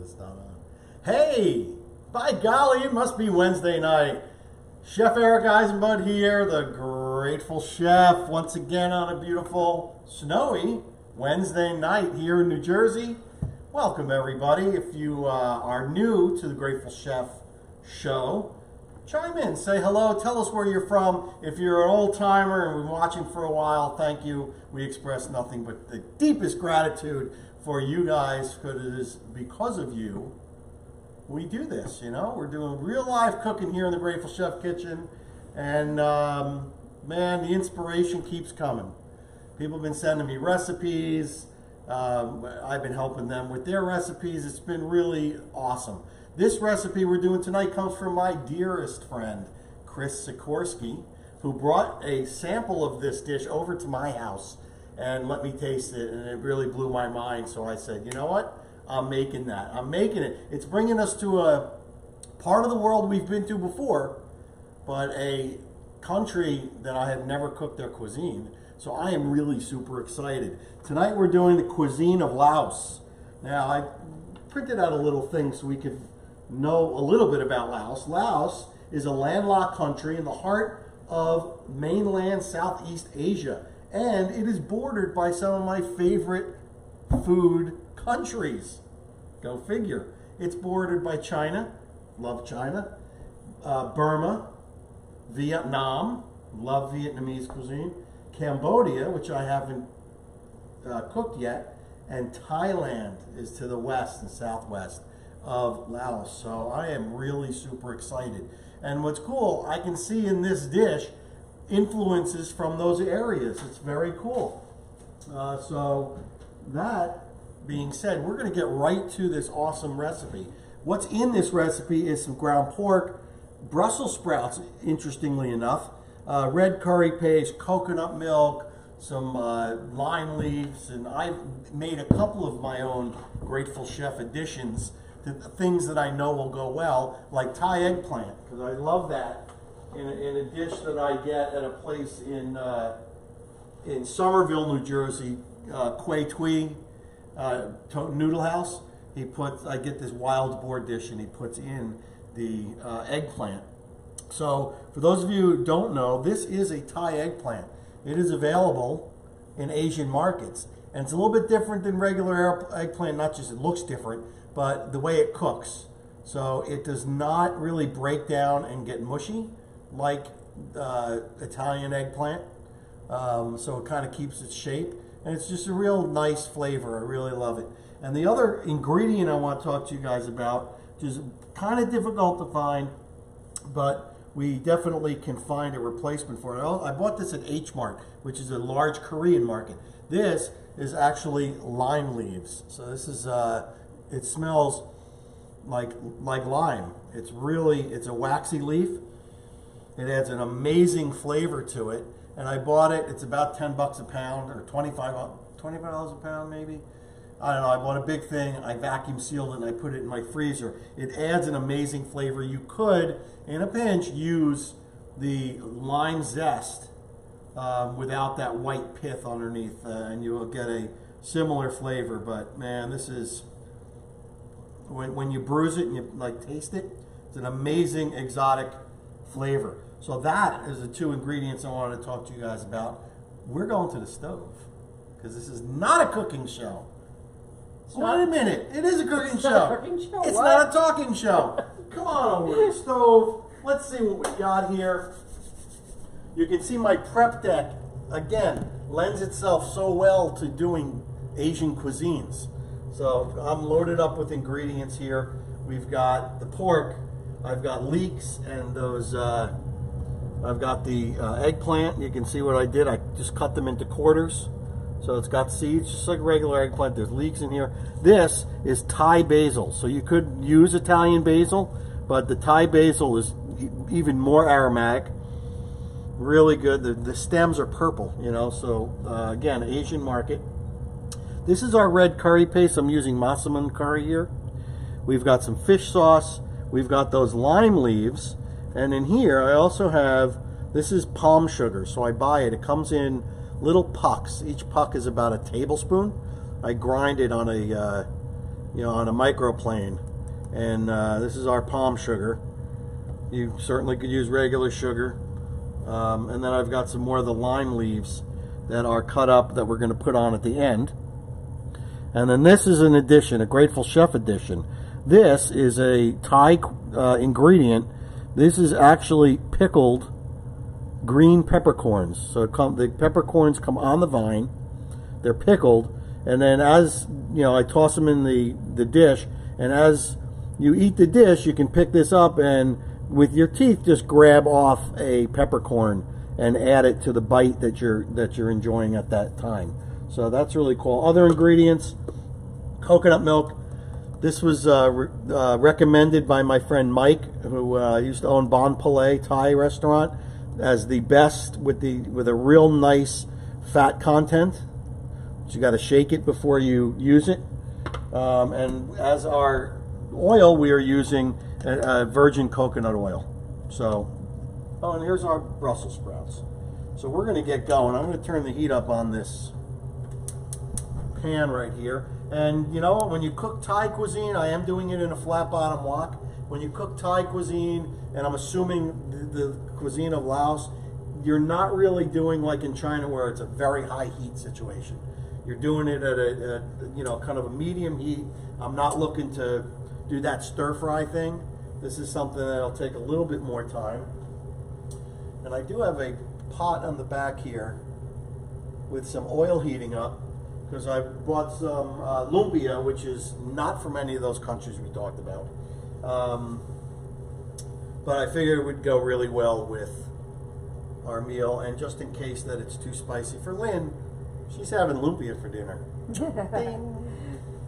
this not on? Hey, by golly, it must be Wednesday night. Chef Eric Eisenbud here, the grateful chef, once again on a beautiful, snowy Wednesday night here in New Jersey. Welcome everybody. If you are new to the Grateful Chef show, chime in, say hello, tell us where you're from. If you're an old timer and been watching for a while, thank you. We express nothing but the deepest gratitude for you guys, because it is because of you we do this. You know, we're doing real live cooking here in the Grateful Chef kitchen, and man, the inspiration keeps coming. People have been sending me recipes. I've been helping them with their recipes. It's been really awesome. This recipe we're doing tonight comes from my dearest friend, Chris Sikorsky, who brought a sample of this dish over to my house and let me taste it, and it really blew my mind. So I said, you know what? I'm making that. I'm making it. It's bringing us to a part of the world we've been to before, but a country that I have never cooked their cuisine. So I am really super excited. Tonight we're doing the cuisine of Laos. Now I printed out a little thing so we could know a little bit about Laos. Laos is a landlocked country in the heart of mainland Southeast Asia, and it is bordered by some of my favorite food countries. Go figure. It's bordered by China, love China, Burma, Vietnam, love Vietnamese cuisine, Cambodia, which I haven't cooked yet, and Thailand is to the west and southwest of Laos. So I am really super excited. And what's cool, I can see in this dish influences from those areas. It's very cool. So that being said, we're going to get right to this awesome recipe. What's in this recipe is some ground pork, Brussel sprouts, interestingly enough, red curry paste, coconut milk, some lime leaves, and I've made a couple of my own Grateful Chef additions to things that I know will go well, like Thai eggplant, because I love that in a dish that I get at a place in Somerville, New Jersey, Quay Tui Noodle House. I get this wild boar dish, and he puts in the eggplant. So for those of you who don't know, this is a Thai eggplant. It is available in Asian markets, and it's a little bit different than regular eggplant. Not just it looks different, but the way it cooks. So it does not really break down and get mushy like Italian eggplant. So it kind of keeps its shape, and it's just a real nice flavor. I really love it. And the other ingredient I want to talk to you guys about, which is kind of difficult to find, but we definitely can find a replacement for it. I bought this at H Mart, which is a large Korean market. This is actually lime leaves. So this is, it smells like lime. It's a waxy leaf. It adds an amazing flavor to it. And I bought it, it's about 10 bucks a pound, or $25 a pound maybe. I don't know, I bought a big thing, I vacuum sealed it, and I put it in my freezer. It adds an amazing flavor. You could, in a pinch, use the lime zest without that white pith underneath, and you will get a similar flavor. But man, this is, when you bruise it and you taste it, it's an amazing exotic flavor. So that is the two ingredients I wanted to talk to you guys about. We're going to the stove, because this is not a cooking show. Wait a minute, it is a cooking show. It's not a talking show. Come on over to the stove. Let's see what we got here. You can see my prep deck, again, lends itself so well to doing Asian cuisines. So I'm loaded up with ingredients here. We've got the pork, I've got leeks, and those, I've got the eggplant. You can see what I did. I just cut them into quarters. So it's got seeds, just like regular eggplant. There's leeks in here. This is Thai basil. So you could use Italian basil, but the Thai basil is even more aromatic. Really good. The stems are purple, you know. So again, Asian market. This is our red curry paste. I'm using massaman curry here. We've got some fish sauce. We've got those lime leaves. And in here, I also have, this is palm sugar. So I buy it. It comes in little pucks. Each puck is about a tablespoon. I grind it on a on a microplane. And this is our palm sugar. You certainly could use regular sugar. And then I've got some more of the lime leaves that are cut up that we're going to put on at the end. And then this is an addition, a Grateful Chef edition. This is a Thai ingredient. This is actually pickled green peppercorns. So the peppercorns come on the vine. They're pickled. And then as, I toss them in the dish. And as you eat the dish, you can pick this up and with your teeth just grab off a peppercorn and add it to the bite that you're enjoying at that time. So that's really cool. Other ingredients, coconut milk. This was recommended by my friend Mike, who used to own Bon Palais Thai restaurant, as the best with a real nice fat content. So you got to shake it before you use it. And as our oil, we are using virgin coconut oil. So, and here's our Brussels sprouts. So we're going to get going. I'm going to turn the heat up on this pan right here. And when you cook Thai cuisine, I am doing it in a flat bottom wok. When you cook Thai cuisine, and I'm assuming the cuisine of Laos, you're not really doing like in China where it's a very high heat situation. You're doing it at a kind of a medium heat. I'm not looking to do that stir fry thing. This is something that'll take a little bit more time. And I do have a pot on the back here with some oil heating up, because I bought some lumpia, which is not from any of those countries we talked about. But I figured it would go really well with our meal, and just in case that it's too spicy for Lynn, she's having lumpia for dinner.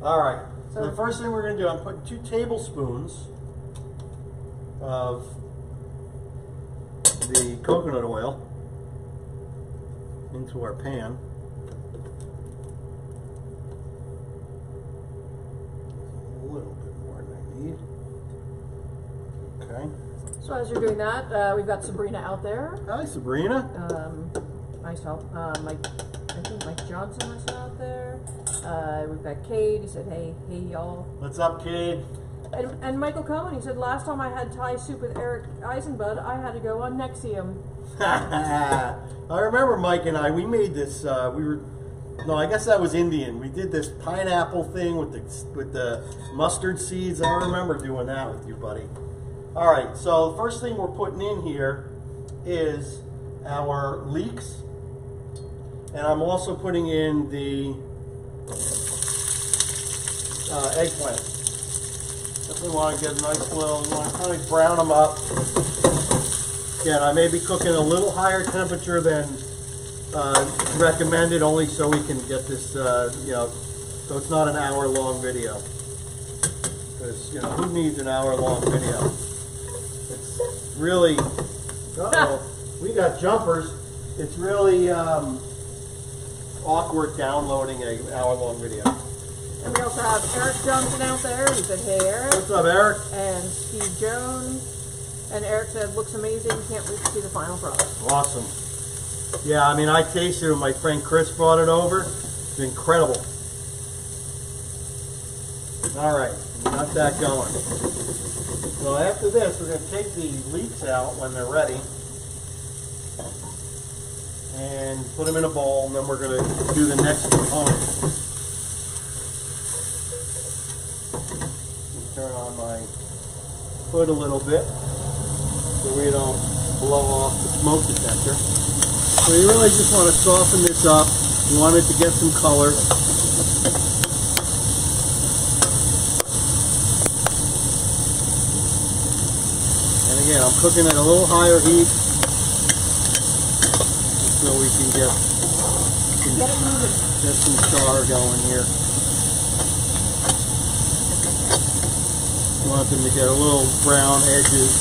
All right, so the first thing we're going to do, I'm putting 2 tablespoons of the coconut oil into our pan. A little bit more than I need. Okay. So as you're doing that, we've got Sabrina out there. Hi, Sabrina. Nice help. I think Mike Johnson was out there. We've got Cade. He said, hey y'all. What's up, Cade? And Michael Cohen, he said, last time I had Thai soup with Eric Eisenbud, I had to go on Nexium. I remember Mike and I, we made this, no, I guess that was Indian. We did this pineapple thing with the mustard seeds. I remember doing that with you, buddy. All right, so the first thing we're putting in here is our leeks. And I'm also putting in the eggplant. Definitely want to get a nice little, you want to kind of brown them up. Again, I may be cooking a little higher temperature than recommended, only so we can get this, so it's not an hour-long video. Because, who needs an hour-long video? It's really, we got jumpers. It's really awkward downloading an hour-long video. And we also have Eric Johnson out there. He said, hey, Eric. What's up, Eric? And Steve Jones. And Eric said, looks amazing. Can't wait to see the final product. Awesome. Yeah, I mean, I tasted it when my friend Chris brought it over. It's incredible. All right, we got that going. So after this, we're going to take the leeks out when they're ready and put them in a bowl, and then we're going to do the next component. Turn on my hood a little bit so we don't blow off the smoke detector. So you really just want to soften this up. You want it to get some color. And again, I'm cooking at a little higher heat so we can get some char going here. Want them to get a little brown edges.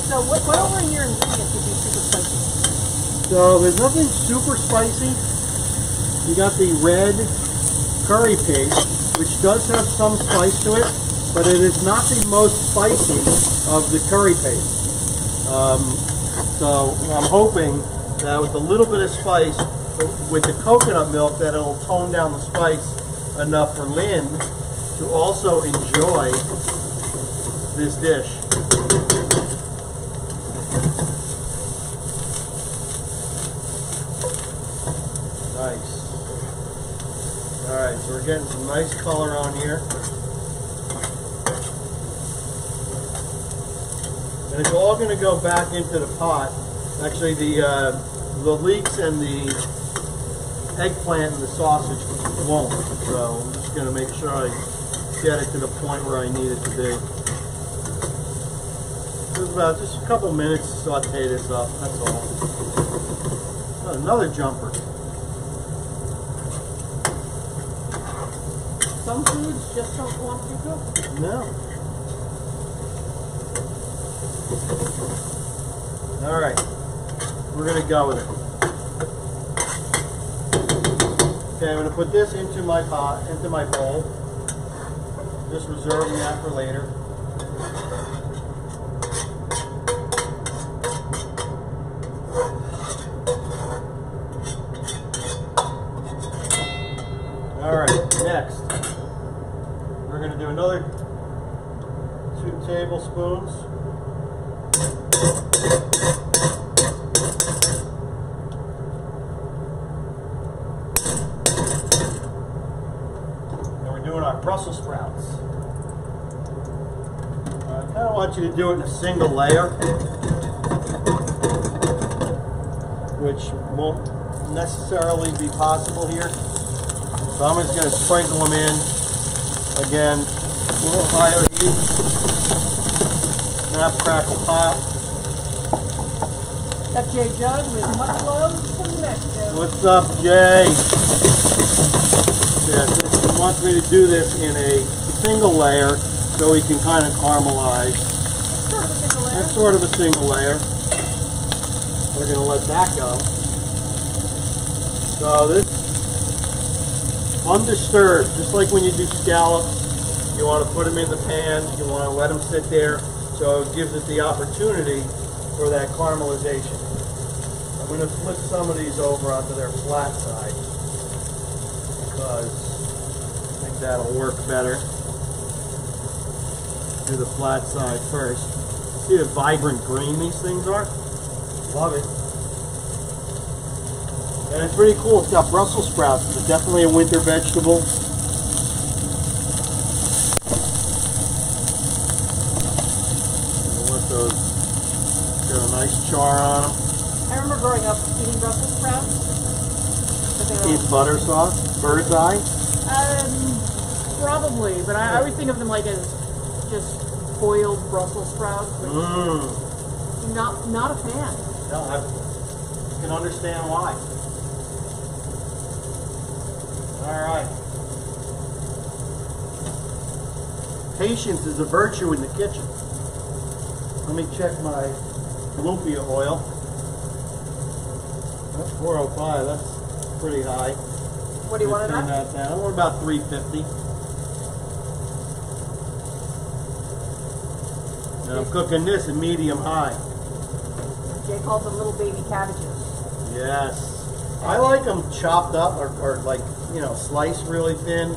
So what over in your ingredients would be super spicy? So there's nothing super spicy. You got the red curry paste, which does have some spice to it, but it is not the most spicy of the curry paste. So I'm hoping that with a little bit of spice, with the coconut milk, that it'll tone down the spice enough for Lynn to also enjoy this dish. Nice. Alright, so we're getting some nice color on here. And it's all going to go back into the pot. Actually, the leeks and the eggplant and the sausage won't. So I'm just going to make sure I get it to the point where I need it to be. Just about a couple minutes to saute this up, that's all. Oh, another jumper. Some foods just don't want to be cooked. No. Alright, we're going to go with it. Okay, I'm going to put this into my pot, into my bowl. Just reserving that for later. Alright, next. We're going to do another 2 tablespoons. Brussel sprouts. I kind of want you to do it in a single layer, which won't necessarily be possible here. So I'm just going to sprinkle them in. Again, a little higher heat. Snap, crackle, pop. That's Jay Judd with much love from Mexico. What's up, Jay? Yeah, he wants me to do this in a single layer so we can kind of caramelize. That's sort of a single layer. We're going to let that go. So this, undisturbed, just like when you do scallops, you want to put them in the pan, you want to let them sit there so it gives it the opportunity for that caramelization. I'm going to flip some of these over onto their flat side, because I think that'll work better. Do the flat side first. See the vibrant green these things are? Love it. And it's pretty cool. It's got Brussels sprouts. It's definitely a winter vegetable. Let those get a nice char on them. I remember growing up eating Brussels sprouts. Eat butter sauce, bird's eye. Probably, but I always think of them like as just boiled Brussels sprouts. Not a fan. No, I can understand why. All right. Patience is a virtue in the kitchen. Let me check my lumpia oil. That's 405. That's pretty high. What do you want to turn that down? We're about 350. And I'm cooking this at medium high. Jay calls them little baby cabbages. Yes. I like them chopped up or like, you know, sliced really thin.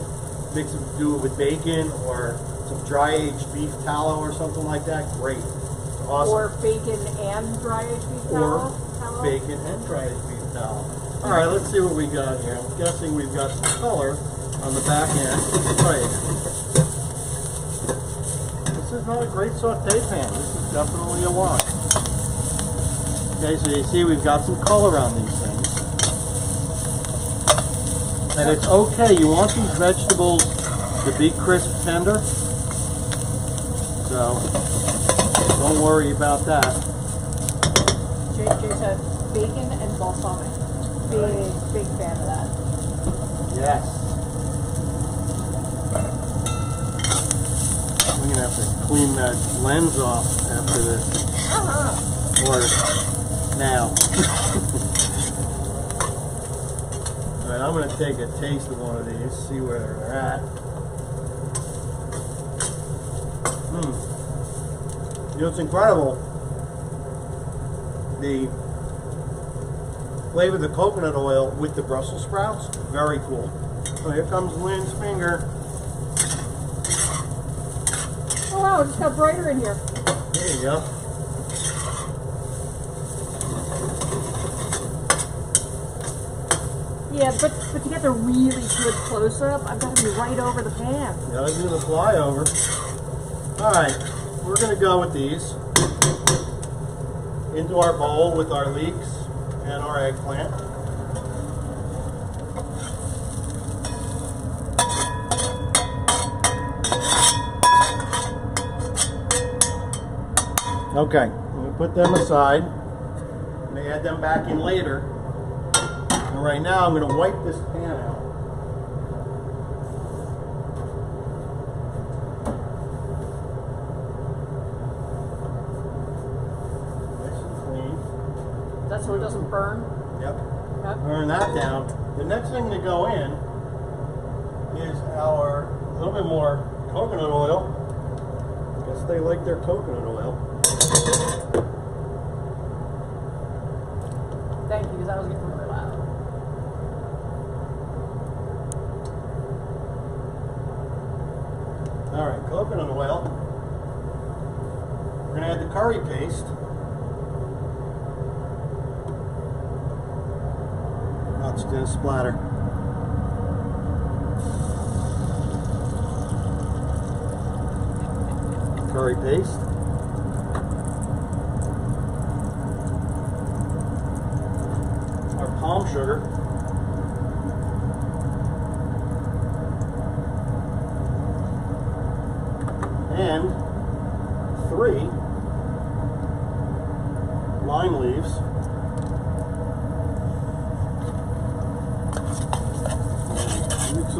Mix them, do it with bacon or some dry aged beef tallow or something like that. Great. Awesome. Or bacon and dry aged beef tallow. Or bacon and dry aged beef tallow. All right, let's see what we got here. I'm guessing we've got some color on the back end. Right. This is not a great saute pan. This is definitely a wash. Okay, so you see we've got some color on these things. And it's okay. You want these vegetables to be crisp tender. So don't worry about that. Jay said bacon and balsamic. Big fan of that. Yes. We're going to have to clean that lens off after this. Or now. Alright, I'm going to take a taste of one of these, see where they're at. You know, it's incredible. the flavor of the coconut oil with the Brussels sprouts. Very cool. So here comes Lynn's finger. Oh wow, it just got brighter in here. There you go. Yeah, but to get the really good close-up, I've got to be right over the pan. You gotta do the flyover. Alright, we're gonna go with these into our bowl with our leeks and our eggplant. Okay, I'm gonna put them aside. I'm gonna add them back in later. And right now I'm gonna wipe this pan out. That's so it doesn't burn? Yep. Burn that down. The next thing to go in is our little bit more coconut oil. Guess they like their coconut oil. Thank you, because that was getting really loud. Alright, coconut oil. We're going to add the curry paste. It's going to splatter. Curry paste. Our palm sugar. And 3 lime leaves.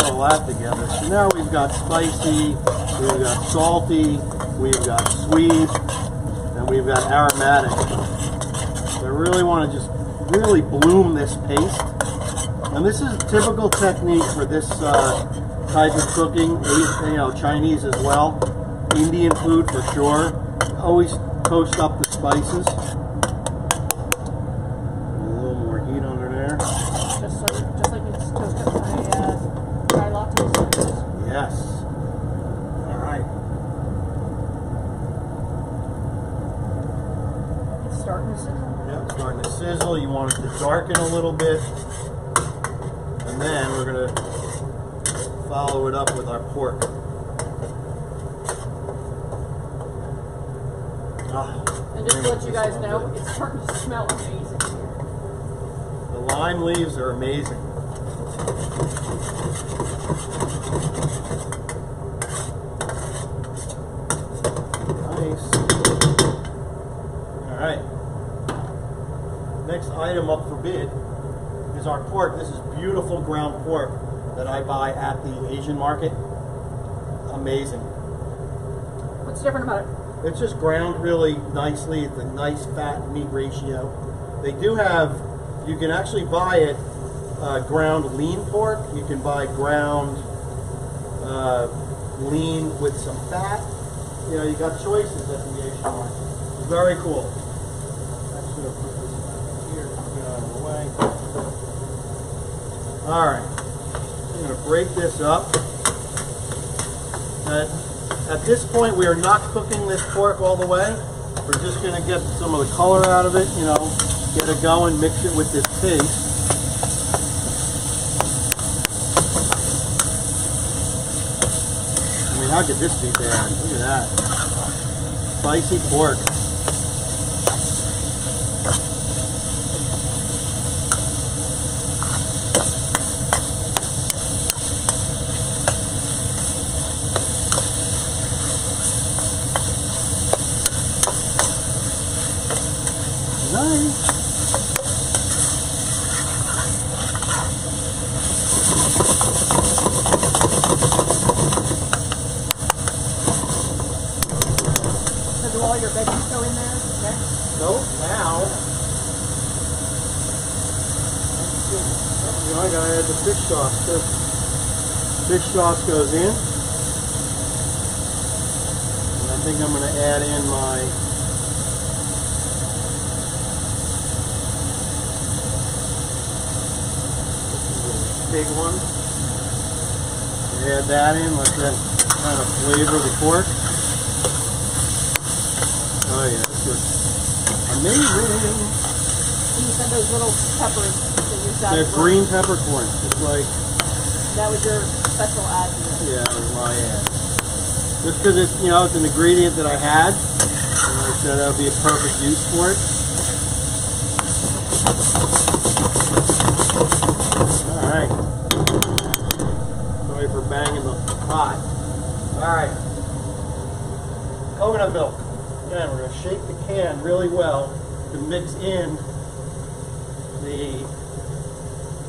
All that together. So now we've got spicy, we've got salty, we've got sweet, and we've got aromatic. So I really want to just really bloom this paste. And this is a typical technique for this type of cooking, you know, Chinese as well, Indian food for sure. Always toast up the spices. A little more heat under there. Just like it's toasted my dry lattes. Yes. All right. It's starting to sizzle. Yeah, it's starting to sizzle. You want it to darken a little bit. And then we're going to follow it up with our pork. And just to let you guys know, it's starting to smell amazing here. The lime leaves are amazing. Nice. Alright. Next item up for bid is our pork. This is beautiful ground pork that I buy at the Asian market. Amazing. What's different about it? It's just ground really nicely. It's a nice fat meat ratio. They do have, you can actually buy it ground lean pork. You can buy ground lean with some fat. You know, you got choices at the Asian market. It's very cool. I'm just going to put this back here, get out of the way. Alright, I'm going to break this up. At this point, we are not cooking this pork all the way. We're just going to get some of the color out of it, you know, get it going, mix it with this paste. I mean, how could this be bad? Look at that. Spicy pork. Nice. So do all your veggies go in there next? So now, you know, I gotta add the fish sauce too. Fish sauce goes in. And I think I'm gonna add in my big one. Add that in, let that kind of flavor the pork. Oh yeah, this is amazing. And you said those little peppers that you said. They're green peppercorns. It's like, that was your special add to it. yeah, it was my ad. Just because it's, you know, it's an ingredient that I had, and I said that would be a perfect use for it. All right. Sorry for banging the pot. All right. Coconut milk. Again, we're going to shake the can really well to mix in the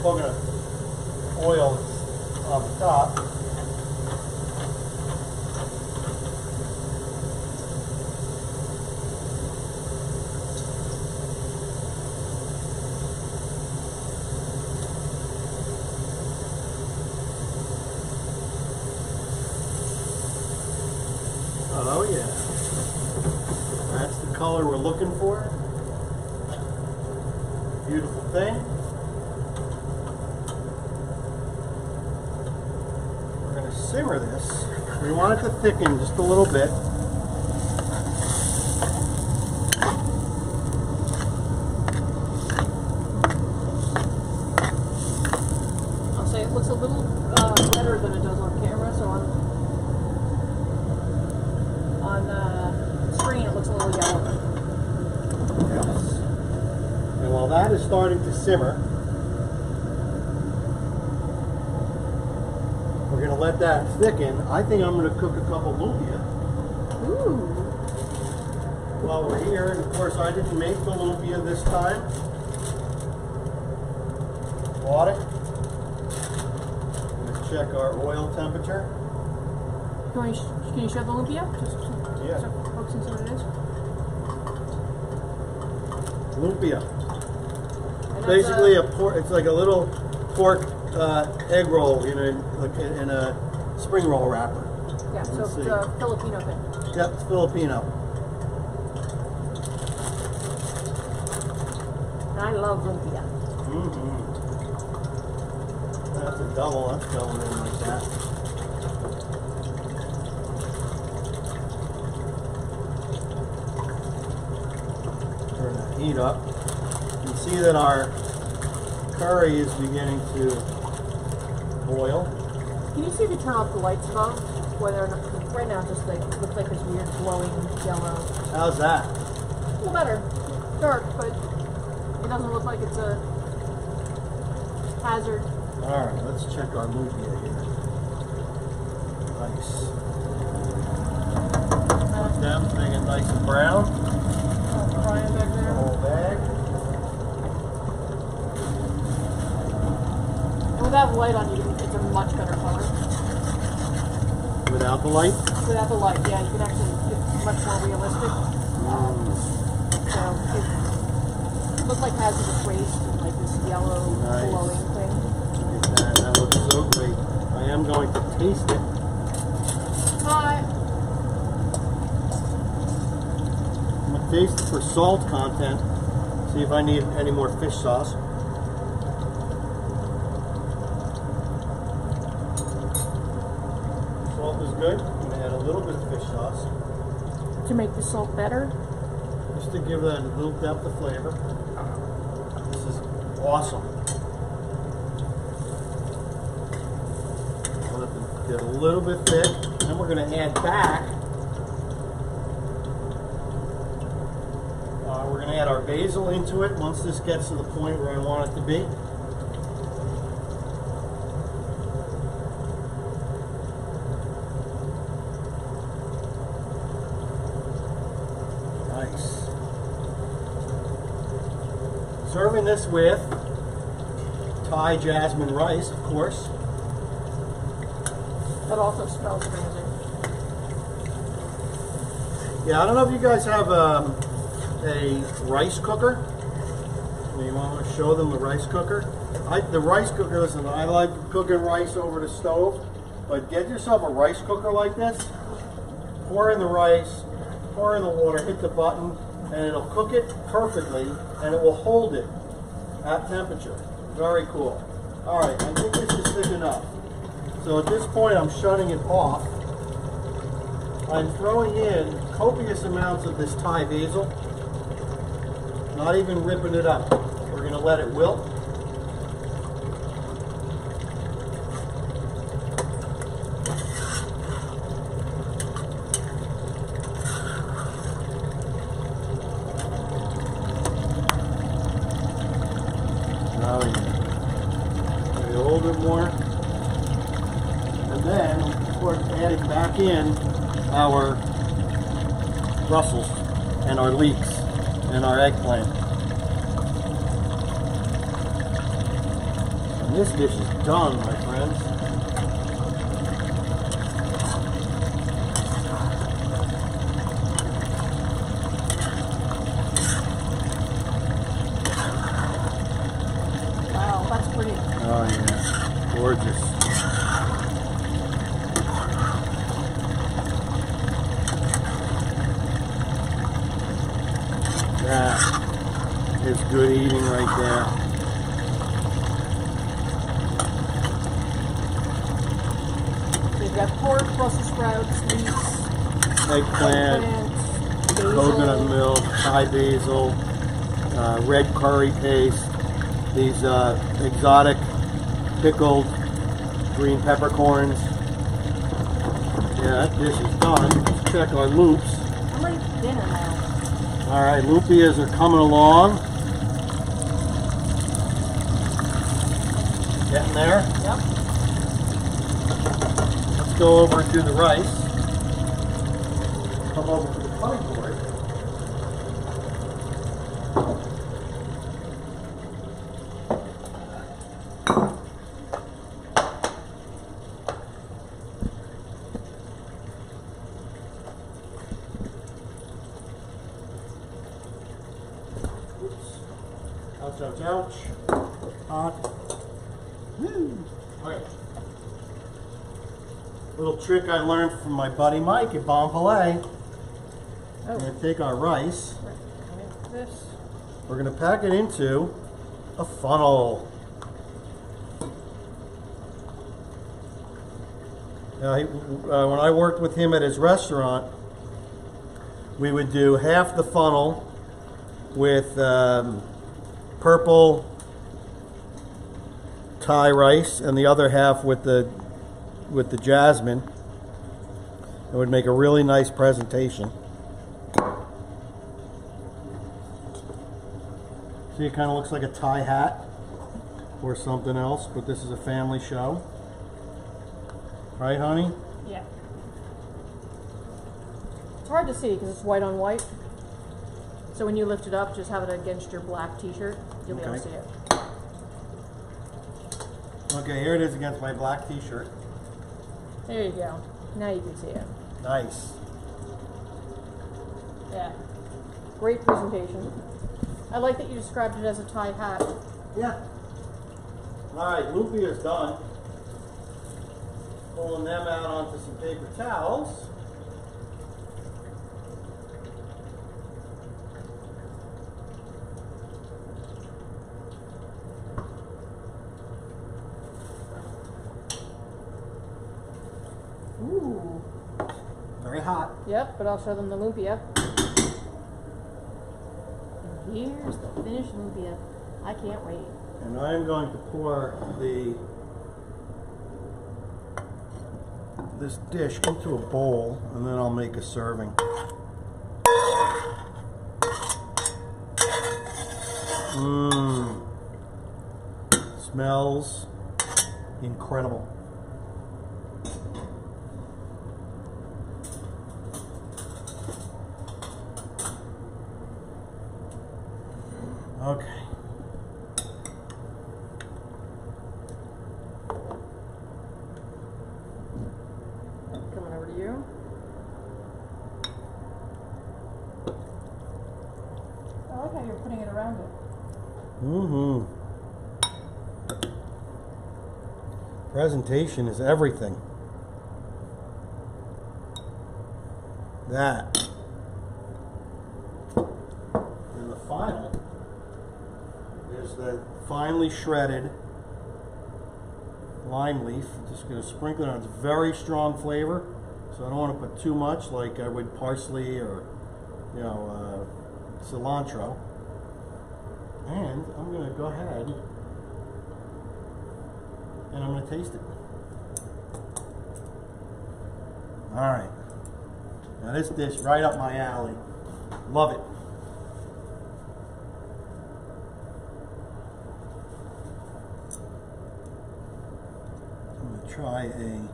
coconut oil on the top. Oh yeah, that's the color we're looking for. Beautiful thing. We're going to simmer this. We want it to thicken just a little bit. I'll say it looks a little better than it does on camera, so on screen it looks a little yellow. Yes. And while that is starting to simmer, we're going to let that thicken. I think I'm going to cook a couple lumpia. Ooh. While we're here, and of course I didn't make the lumpia this time. Bought it. Let's check our oil temperature. Can you show the lumpia? Just Yeah. so folks can see what it is. Lumpia. And Basically, it's like a little pork egg roll in a spring roll wrapper. yeah, so let's it's see. a Filipino thing. Yep, it's Filipino. And I love lumpia. Mm-hmm. That's a double. That's going in like that. Turn that heat up. You can see that our curry is beginning to boil. Can you see if you turn off the lights above? Whether or not, right now it just like looks like this weird glowing yellow. How's that? A little better. Dark, but it doesn't look like it's a hazard. All right, let's check our lumpia here. Nice. Them make it nice and brown. Frying back The there. whole bag. And without the light on, it's a much better color. Without the light? Without the light, yeah, you can actually, it's much more realistic. So it looks like hazardous waste and like this yellow Nice. glowing thing. Look at that. That looks so great. I am going to taste it. Hi. I'm going to taste it for salt content. See if I need any more fish sauce. Salt is good. I'm going to add a little bit of fish sauce. To make the salt better. Just to give that a little depth of flavor. This is awesome. Let them get a little bit thick. Then we're going to add back. We're going to add our basil into it once this gets to the point where I want it to be. Nice. Serving this with Thai jasmine rice, of course. That also smells amazing. Yeah, I don't know if you guys have a rice cooker. You want to show them the rice cooker? The rice cooker, listen, I like cooking rice over the stove, but get yourself a rice cooker like this. Pour in the rice, pour in the water, hit the button, and it'll cook it perfectly, and it will hold it at temperature. Very cool. All right, I think this is thick enough. So at this point, I'm shutting it off. I'm throwing in copious amounts of this Thai basil. Not even ripping it up. We're going to let it wilt. Oh yeah. Maybe a little bit more. And then, of course, adding back in our Brussels and our leeks and our eggplant. And this dish is done, my friends. Wow, that's pretty. Oh yeah, gorgeous. That is good eating right there. So you've got pork, Brussel sprouts, leeks, Eggplant, basil. coconut milk, Thai basil, red curry paste, these exotic pickled green peppercorns. Yeah, that dish is done. Let's check our loops. I'm ready for dinner now. All right, lupias are coming along. Getting there. Yep. Let's go over and do the rice. Come over to the cutting board. Ouch, ouch, ouch. Hot. Woo. Okay. Little trick I learned from my buddy Mike at Bon Filet. Oh. We're going to take our rice. This. We're going to pack it into a funnel. Now, when I worked with him at his restaurant, we would do half the funnel with purple Thai rice and the other half with the jasmine. It would make a really nice presentation. See, it kind of looks like a Thai hat or something else, but this is a family show. Right, honey? Yeah. It's hard to see because it's white on white. So when you lift it up, just have it against your black t-shirt. You'll be able to see it. Okay, here it is against my black t-shirt. There you go. Now you can see it. Nice. Yeah. Great presentation. I like that you described it as a Thai hat. Yeah. All right, lumpia is done. Pulling them out onto some paper towels. Ooh. Very hot. Yep, but I'll show them the lumpia. And here's the finished lumpia. I can't wait. And I'm going to pour this dish into a bowl, and then I'll make a serving. Mmm. Smells incredible. Okay. Coming over to you. I like how you're putting it around it. Mm-hmm. Presentation is everything. That. And the final is the finely shredded lime leaf. Just going to sprinkle it on. It's very strong flavor, so I don't want to put too much like I would parsley or, you know, cilantro. And I'm going to go ahead and I'm going to taste it. All right. Now this dish right up my alley. Love it. I'm going to try a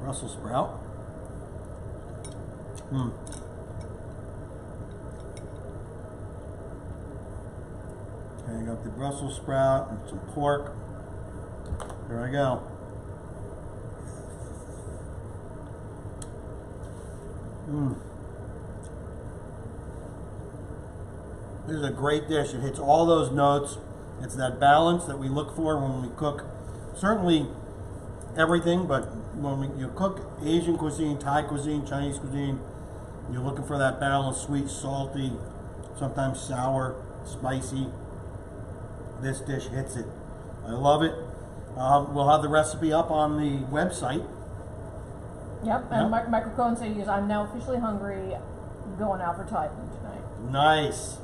Brussel sprout. Okay, I got the Brussels sprout and some pork. Here I go. This is a great dish. It hits all those notes. It's that balance that we look for when we cook. Certainly everything, but when you cook Asian cuisine, Thai cuisine, Chinese cuisine, you're looking for that balance: sweet, salty, sometimes sour, spicy. This dish hits it. I love it. We'll have the recipe up on the website. Yep, and Michael Cohen said, I'm now officially hungry, going out for Thai food tonight. Nice.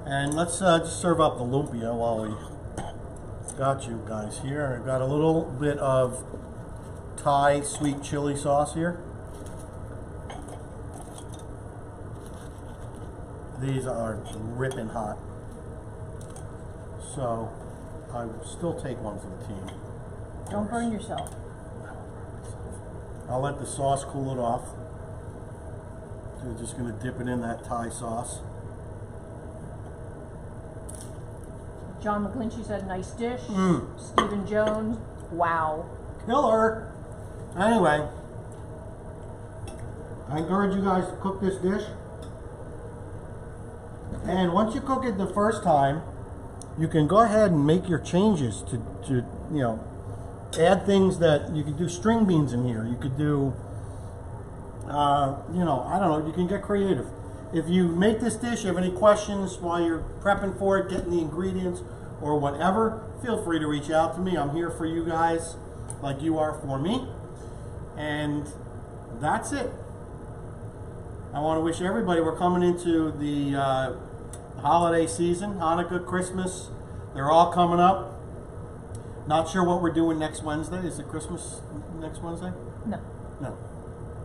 And let's just serve up the lumpia while we got you guys here. I've got a little bit of Thai sweet chili sauce here. These are ripping hot. So I will still take one for the team. Don't burn yourself. I'll let the sauce cool it off. So we're just going to dip it in that Thai sauce. John McClinchy said, nice dish. Stephen Jones, wow. Killer. Anyway, I encourage you guys to cook this dish. And once you cook it the first time, you can go ahead and make your changes to you know, add things that you could do. String beans in here. You could do, you know, I don't know. You can get creative. If you make this dish, you have any questions while you're prepping for it, getting the ingredients or whatever, feel free to reach out to me. I'm here for you guys like you are for me. And that's it. I want to wish everybody, we're coming into the holiday season, Hanukkah, Christmas. They're all coming up. Not sure what we're doing next Wednesday. Is it Christmas next Wednesday? No. No.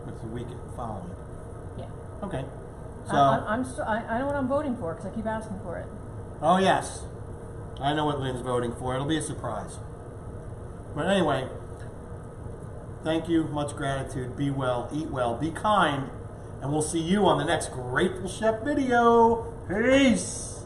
It's the week following. Yeah. Okay. So I know what I'm voting for because I keep asking for it. Oh yes, I know what Lynn's voting for. It'll be a surprise. But anyway, thank you. Much gratitude. Be well. Eat well. Be kind. And we'll see you on the next Grateful Chef video. Peace.